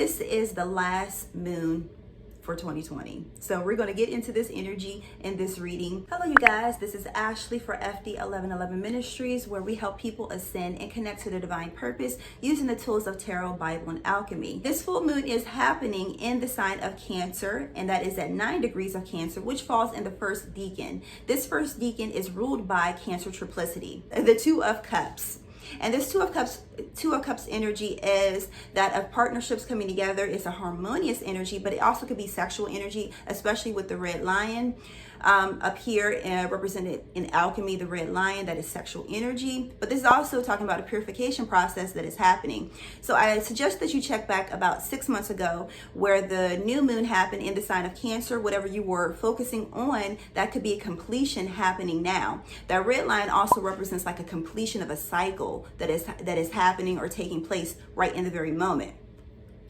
This is the last moon for 2020. So we're going to get into this energy in this reading. Hello you guys, this is Ashley for FD 1111 Ministries, where we help people ascend and connect to their divine purpose using the tools of tarot, Bible, and alchemy. This full moon is happening in the sign of Cancer, and that is at 9 degrees of Cancer, which falls in the first decan. This first decan is ruled by Cancer triplicity, the Two of Cups. And this Two of Cups energy is that of partnerships coming together. It's a harmonious energy, but it also could be sexual energy, especially with the red lion up here represented in alchemy, the red lion, that is sexual energy. But this is also talking about a purification process that is happening. So I suggest that you check back about 6 months ago where the new moon happened in the sign of Cancer. Whatever you were focusing on, that could be a completion happening now. That red line also represents like a completion of a cycle that is happening or taking place right in the very moment.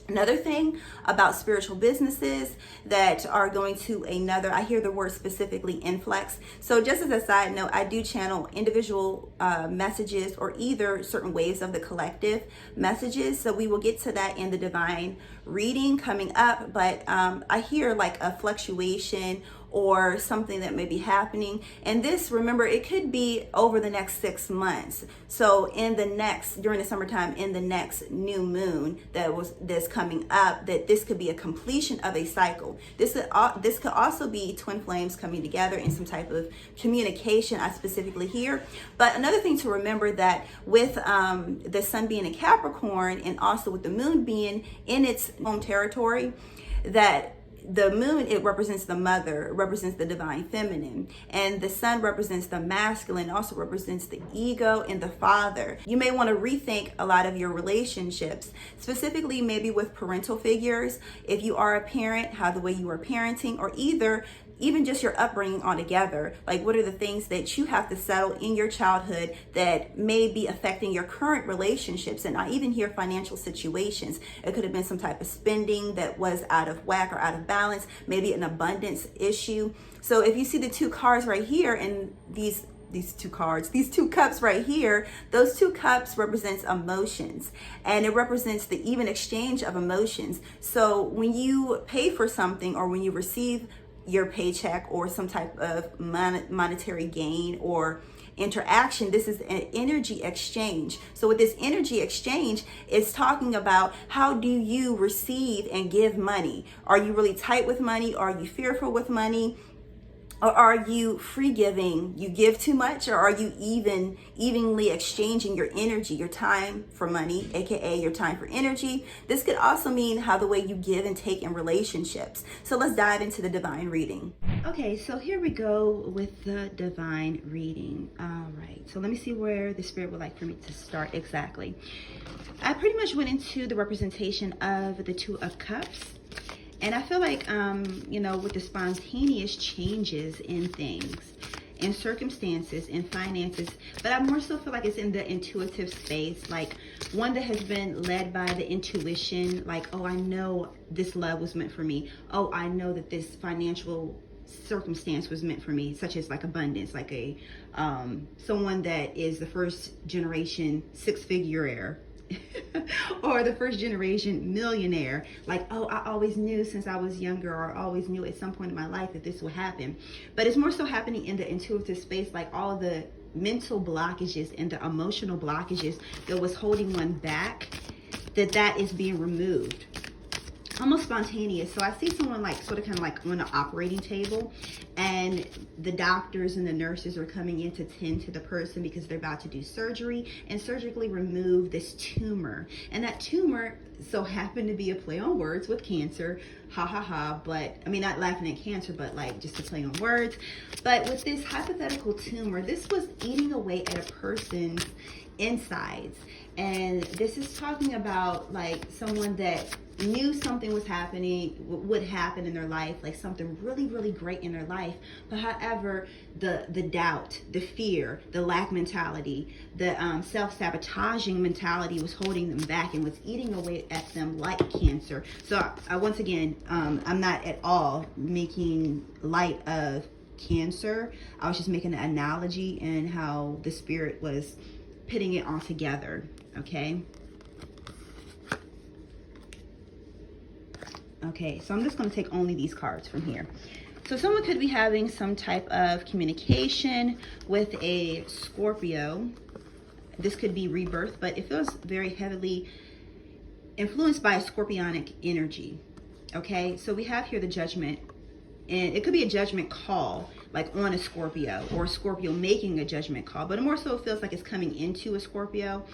Another thing about spiritual businesses that are going to another, I hear the word specifically influx. So just as a side note, I do channel individual messages or either certain waves of the collective messages. So we will get to that in the divine reading coming up. But I hear like a fluctuation or something that may be happening. And this, remember, it could be over the next 6 months. So during the summertime, in the next new moon that's coming up, that this could be a completion of a cycle. This could also be twin flames coming together in some type of communication, I specifically hear. But another thing to remember, that with the sun being in Capricorn and also with the moon being in its home territory, that the moon, it represents the mother, it represents the divine feminine, and the sun represents the masculine, also represents the ego and the father. You may want to rethink a lot of your relationships, specifically maybe with parental figures. If you are a parent, how the way you are parenting, or even just your upbringing altogether. Like, what are the things that you have to settle in your childhood that may be affecting your current relationships? And I even hear financial situations. It could have been some type of spending that was out of whack or out of balance, maybe an abundance issue. So if you see the two cards right here, and these two cups right here, those two cups represents emotions, and it represents the even exchange of emotions. So when you pay for something, or when you receive your paycheck or some type of monetary gain or interaction, this is an energy exchange. So with this energy exchange, it's talking about, how do you receive and give money? Are you really tight with money? Are you fearful with money? Or are you free giving? You give too much? Or are you evenly exchanging your energy, your time for money, aka your time for energy? This could also mean how the way you give and take in relationships. So let's dive into the divine reading. Okay, so here we go with the divine reading. All right, so let me see where the spirit would like for me to start exactly. I pretty much went into the representation of the Two of Cups. And I feel like, with the spontaneous changes in things, in circumstances, in finances, but I more so feel like it's in the intuitive space, like one that has been led by the intuition, like, oh, I know this love was meant for me. Oh, I know that this financial circumstance was meant for me, such as like abundance, like a someone that is the first generation six-figure or the first generation millionaire. Like, oh, I always knew since I was younger, or I always knew at some point in my life that this would happen. But it's more so happening in the intuitive space, like all the mental blockages and the emotional blockages that was holding one back, that is being removed. Almost spontaneous. So I see someone like sort of kind of like on an operating table, and the doctors and the nurses are coming in to tend to the person because they're about to do surgery and surgically remove this tumor. And that tumor so happened to be a play on words with cancer. Ha ha ha. But I mean, not laughing at cancer, but like just a play on words. But with this hypothetical tumor, this was eating away at a person's insides. And this is talking about like someone that knew something was happening, would happen in their life, like something really, really great in their life. But however, the doubt, the fear, the lack mentality, the self-sabotaging mentality was holding them back and was eating away at them like cancer. So once again, I'm not at all making light of cancer. I was just making an analogy and how the spirit was putting it all together. Okay. Okay, so I'm just going to take only these cards from here. So someone could be having some type of communication with a Scorpio. This could be rebirth, but it feels very heavily influenced by a scorpionic energy. Okay, so we have here the judgment, and it could be a judgment call, like on a Scorpio, or Scorpio making a judgment call, but it more so feels like it's coming into a Scorpio.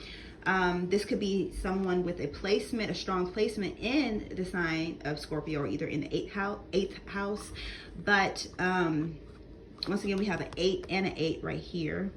This could be someone with a placement, a strong placement in the sign of Scorpio, or either in the eighth house. But once again, we have an 8 and an 8 right here.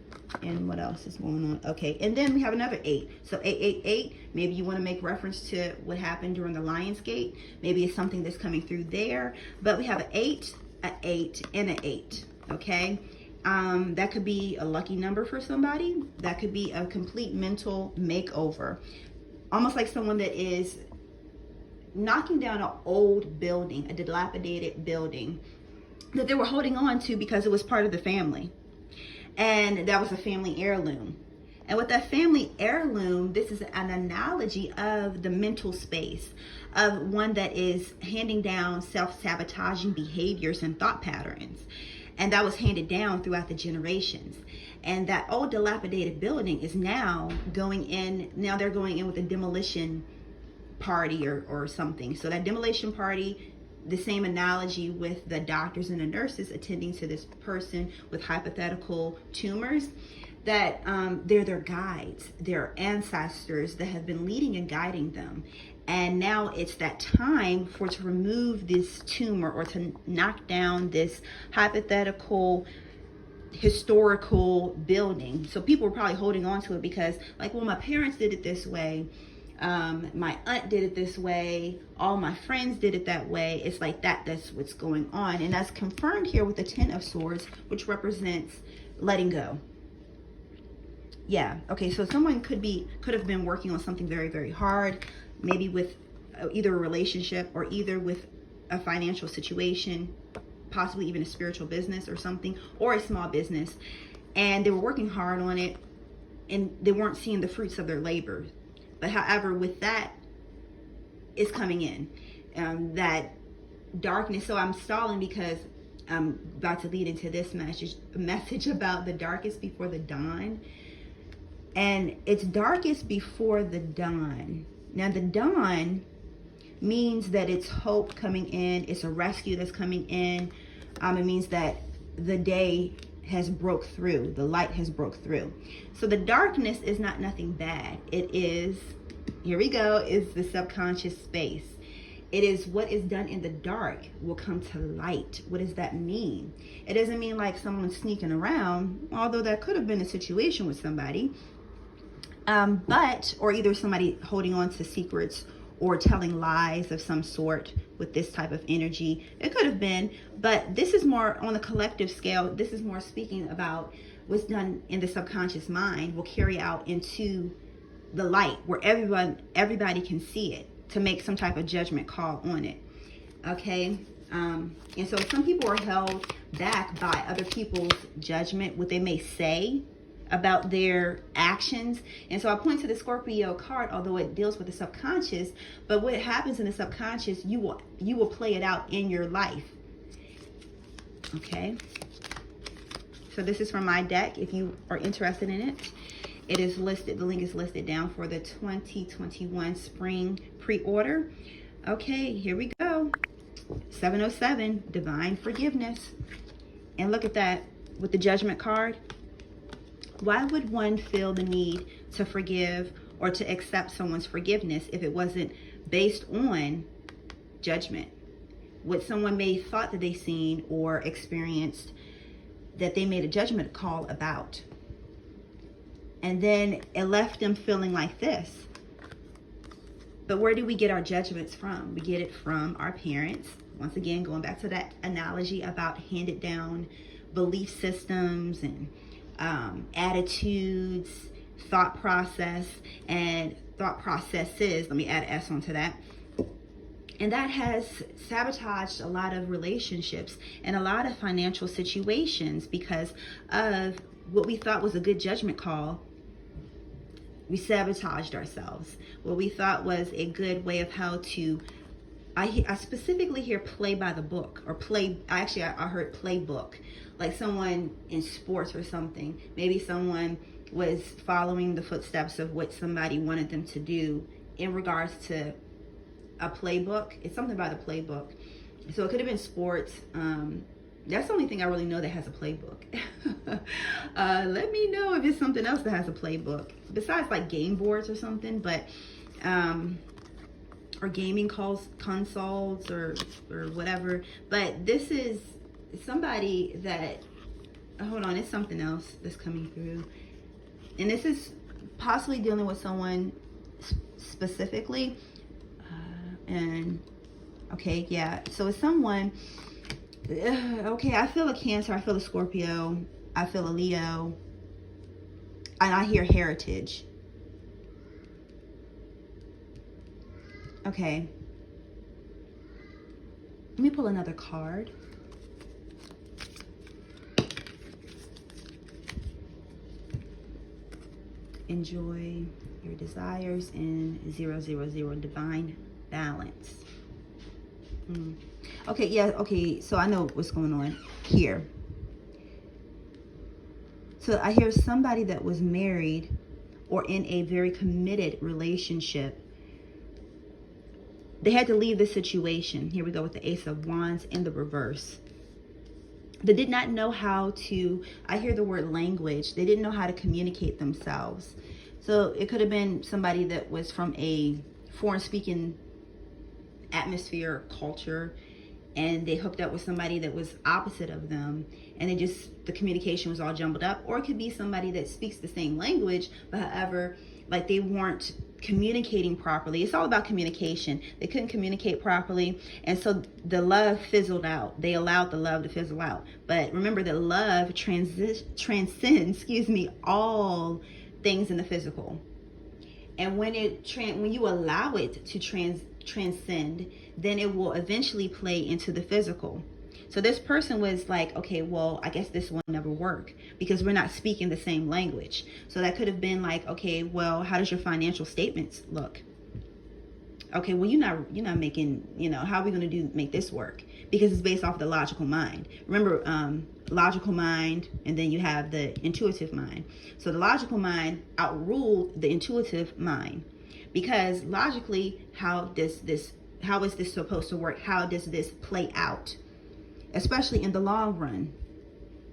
And what else is going on? Okay, and then we have another 8. So 888, maybe you want to make reference to what happened during the Lion's Gate. Maybe it's something that's coming through there. But we have an 8, an 8, and an 8. Okay, that could be a lucky number for somebody. That could be a complete mental makeover. Almost like someone that is knocking down an old building, a dilapidated building that they were holding on to because it was part of the family. And that was a family heirloom. And with that family heirloom, this is an analogy of the mental space of one that is handing down self-sabotaging behaviors and thought patterns. And that was handed down throughout the generations. And that old dilapidated building is now going in. Now they're going in with a demolition party or something. So that demolition party, the same analogy with the doctors and the nurses attending to this person with hypothetical tumors, that they're their guides, their ancestors that have been leading and guiding them. And now it's that time to remove this tumor, or to knock down this hypothetical historical building. So people were probably holding on to it because, like, well, my parents did it this way. My aunt did it this way. All my friends did it that way. It's like that's what's going on. And that's confirmed here with the 10 of Swords, which represents letting go. Yeah. Okay. So someone could have been working on something very, very hard, maybe with either a relationship or either with a financial situation, possibly even a spiritual business or something, or a small business. And they were working hard on it and they weren't seeing the fruits of their labor. But however, with that, it's coming in, that darkness. So I'm stalling because I'm about to lead into this message about the darkest before the dawn. And it's darkest before the dawn. Now, the dawn means that it's hope coming in. It's a rescue that's coming in. It means that the day has broke through. The light has broke through. So the darkness is not nothing bad. It is, here we go, is the subconscious space. It is what is done in the dark will come to light. What does that mean? It doesn't mean like someone sneaking around, although that could have been a situation with somebody. Or either somebody holding on to secrets or telling lies of some sort with this type of energy. It could have been, but this is more on the collective scale. This is more speaking about what's done in the subconscious mind will carry out into the light where everybody can see it, to make some type of judgment call on it. Okay. And so some people are held back by other people's judgment, what they may say about their actions. And so I point to the Scorpio card, although it deals with the subconscious, but what happens in the subconscious, you will play it out in your life. Okay. So this is from my deck. If you are interested in it, it is listed, the link is listed down for the 2021 spring pre-order. Okay, here we go. 707, divine forgiveness. And look at that with the judgment card. Why would one feel the need to forgive or to accept someone's forgiveness if it wasn't based on judgment? What someone may have thought that they seen or experienced that they made a judgment call about. And then it left them feeling like this. But where do we get our judgments from? We get it from our parents. Once again, going back to that analogy about handed down belief systems and attitudes, thought process, and thought processes. Let me add an S onto that. And that has sabotaged a lot of relationships and a lot of financial situations because of what we thought was a good judgment call. We sabotaged ourselves. What we thought was a good way of how to I specifically hear play by the book, or play. I heard playbook, like someone in sports or something. Maybe someone was following the footsteps of what somebody wanted them to do in regards to a playbook. It's something about a playbook. So it could have been sports. That's the only thing I really know that has a playbook. Let me know if it's something else that has a playbook besides like game boards or something, but or gaming consoles or whatever. But this is somebody that, hold on, it's something else that's coming through, and this is possibly dealing with someone specifically. And okay, yeah, so it's someone. Okay, I feel a Cancer, I feel a Scorpio, I feel a Leo, and I hear heritage. Okay, let me pull another card. Enjoy your desires in 000, divine balance. Okay, yeah, okay, so I know what's going on here. So I hear somebody that was married or in a very committed relationship. They had to leave the situation. Here we go with the Ace of Wands in the reverse. They did not know how to, I hear the word language. They didn't know how to communicate themselves. So it could have been somebody that was from a foreign speaking atmosphere, culture, and they hooked up with somebody that was opposite of them, and the communication was all jumbled up. Or it could be somebody that speaks the same language, but however, like they weren't communicating properly. It's all about communication. They couldn't communicate properly, and so the love fizzled out. They allowed the love to fizzle out. But remember that love transcends, all things in the physical. And when you allow it to transcend, then it will eventually play into the physical. So this person was like, okay, well, I guess this will never work because we're not speaking the same language. So that could have been like, okay, well, how does your financial statements look? Okay, well, you're not making, how are we going to make this work? Because it's based off the logical mind. Remember, logical mind, and then you have the intuitive mind. So the logical mind outruled the intuitive mind, because logically, how is this supposed to work? How does this play out, especially in the long run?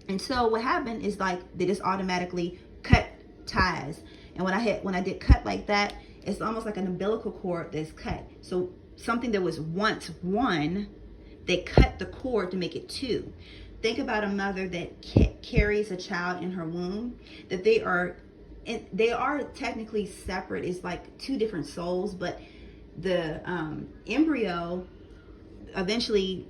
And so what happened is like they just automatically cut ties. And when I did cut like that, it's almost like an umbilical cord that's cut. So something that was once one, they cut the cord to make it two. Think about a mother that carries a child in her womb, that they are technically separate. It's like two different souls, but the embryo eventually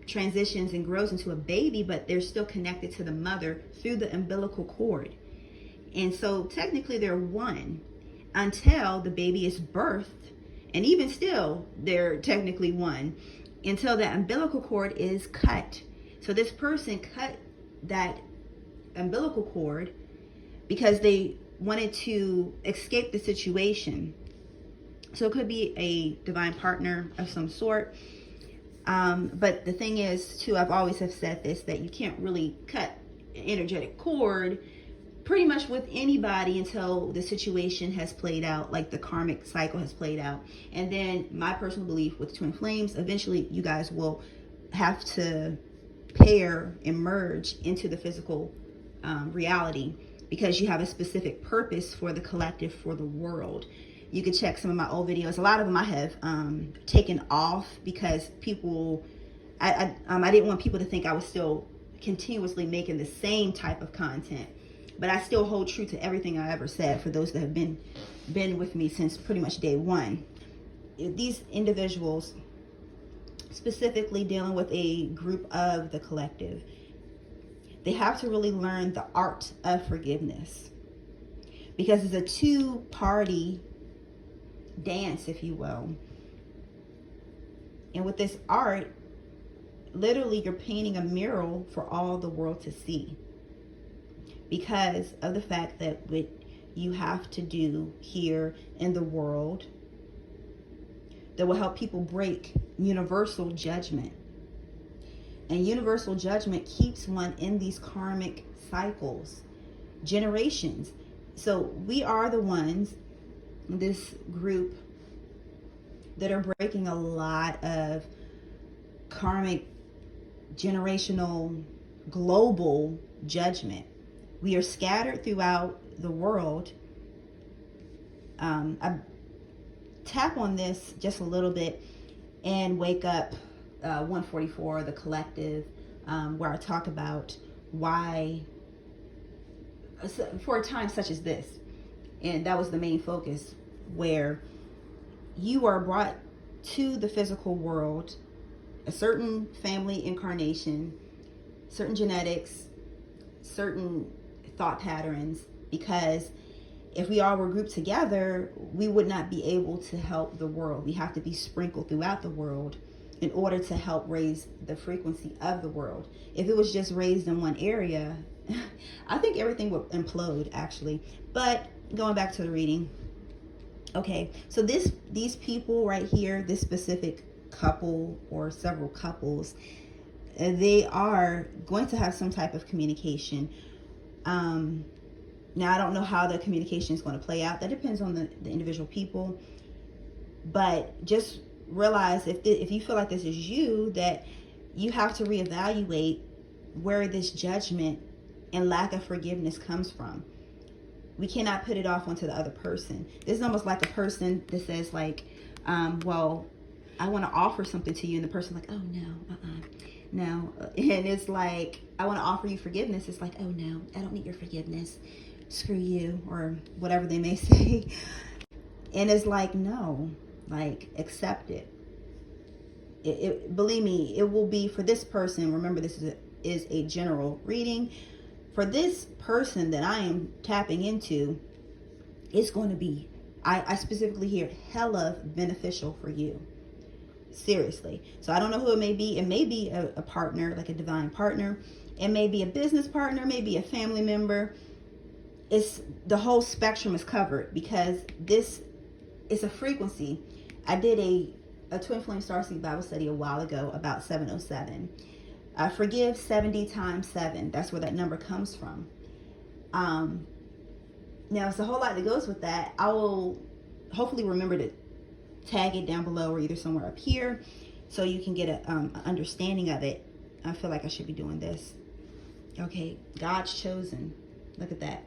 transitions and grows into a baby, but they're still connected to the mother through the umbilical cord. And so technically they're one until the baby is birthed, and even still they're technically one until the umbilical cord is cut. So this person cut that umbilical cord because they wanted to escape the situation. So it could be a divine partner of some sort. But the thing is, too, I've always have said this, that you can't really cut an energetic cord pretty much with anybody until the situation has played out, like the karmic cycle has played out. And then my personal belief with twin flames, eventually you guys will have to pair and merge into the physical reality, because you have a specific purpose for the collective, for the world. You can check some of my old videos. A lot of them I have taken off because people, I didn't want people to think I was still continuously making the same type of content. But I still hold true to everything I ever said for those that have been with me since pretty much day one. These individuals, specifically dealing with a group of the collective, they have to really learn the art of forgiveness, because it's a two-party dance, if you will. And with this art, literally you're painting a mural for all the world to see, because of the fact that what you have to do here in the world that will help people break universal judgment. And universal judgment keeps one in these karmic cycles, generations. So we are the ones, this group, that are breaking a lot of karmic, generational, global judgment. We are scattered throughout the world. I tap on this just a little bit and wake up 144, the collective, where I talk about why, for a time such as this, and that was the main focus, where you are brought to the physical world, a certain family incarnation, certain genetics, certain thought patterns, because if we all were grouped together, we would not be able to help the world. We have to be sprinkled throughout the world in order to help raise the frequency of the world. If it was just raised in one area, I think everything would implode, actually. But going back to the reading. Okay, so these people right here, this specific couple or several couples, they are going to have some type of communication. Now, I don't know how the communication is going to play out. That depends on the individual people. But just realize if you feel like this is you, that you have to reevaluate where this judgment and lack of forgiveness comes from. We cannot put it off onto the other person. This is almost like a person that says like, well, I want to offer something to you. And the person's like, oh no, no. And it's like, I want to offer you forgiveness. It's like, oh no, I don't need your forgiveness. Screw you, or whatever they may say. And it's like, no, like, accept it. Believe me, it will be for this person. Remember, this is a general reading. For this person that I am tapping into, it's going to be, I specifically hear, hella beneficial for you. Seriously. So I don't know who it may be. It may be a partner, like a divine partner. It may be a business partner, maybe a family member. It's the whole spectrum is covered, because this is a frequency. I did a Twin Flame Starseed Bible study a while ago about 707. Forgive 70 times 7. That's where that number comes from. Now, it's a whole lot that goes with that. I will hopefully remember to tag it down below or either somewhere up here so you can get an understanding of it. I feel like I should be doing this. Okay, God's chosen. Look at that.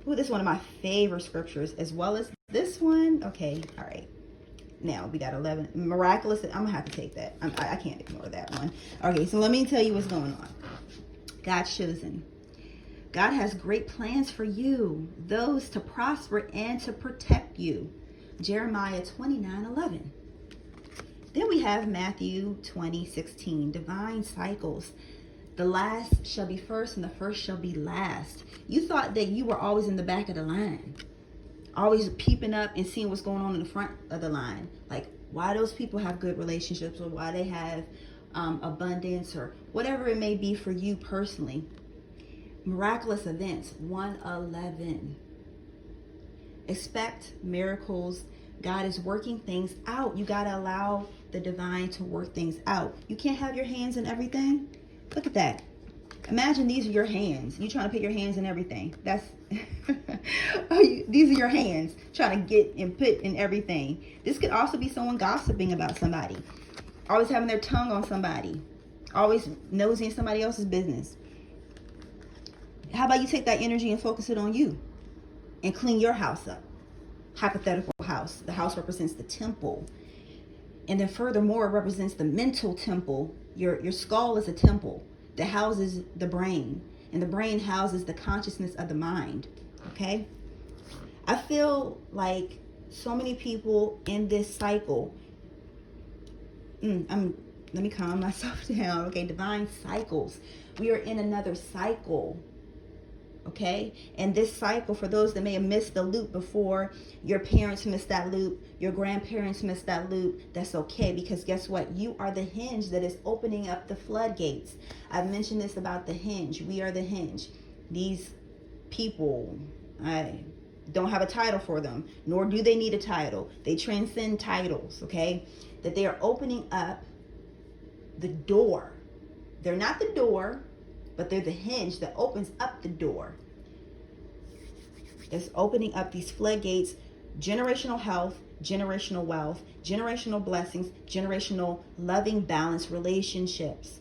Ooh, this is one of my favorite scriptures, as well as this one. Okay, all right. Now we got 11. Miraculous. I'm gonna have to take that. I can't ignore that one. Okay, so let me tell you what's going on. God's chosen. God has great plans for you, those to prosper and to protect you. Jeremiah 29:11. Then we have Matthew 20:16. Divine cycles. The last shall be first and the first shall be last. You thought that you were always in the back of the line, always peeping up and seeing what's going on in the front of the line. Like why those people have good relationships, or why they have abundance, or whatever it may be for you personally. Miraculous events, 111. Expect miracles. God is working things out. You got to allow the divine to work things out. You can't have your hands in everything. Look at that. Imagine these are your hands. You trying to put your hands in everything. That's these are your hands trying to get and put in everything. This could also be someone gossiping about somebody, always having their tongue on somebody, always nosing somebody else's business. How about you take that energy and focus it on you and clean your house up? Hypothetical house. The house represents the temple. And then furthermore, it represents the mental temple. Your skull is a temple that houses the brain. And the brain houses the consciousness of the mind. Okay? I feel like so many people in this cycle. Let me calm myself down. Okay? Divine cycles. We are in another cycle. Okay, and this cycle, for those that may have missed the loop before, your parents missed that loop, your grandparents missed that loop, that's okay, because guess what? You are the hinge that is opening up the floodgates. I've mentioned this about the hinge. We are the hinge. These people, don't have a title for them, nor do they need a title. They transcend titles, okay? That they are opening up the door. They're not the door, but they're the hinge that opens up the door. It's opening up these floodgates, generational health, generational wealth, generational blessings, generational loving, balanced relationships.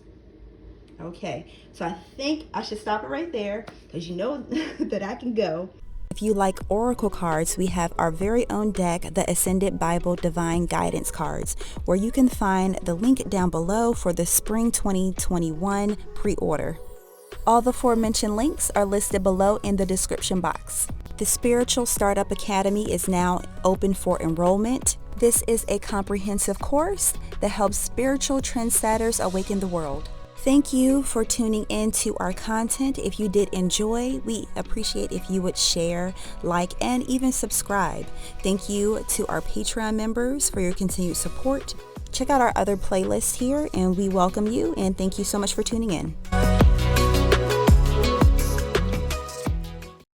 Okay, so I think I should stop it right there because you know that I can go. If you like oracle cards, we have our very own deck, the Ascended Bible Divine Guidance cards, where you can find the link down below for the Spring 2021 pre-order. All the aforementioned links are listed below in the description box. The Spiritual Startup Academy is now open for enrollment. This is a comprehensive course that helps spiritual trendsetters awaken the world. Thank you for tuning in to our content. If you did enjoy, we appreciate if you would share, like, and even subscribe. Thank you to our Patreon members for your continued support. Check out our other playlists here, and we welcome you, and thank you so much for tuning in.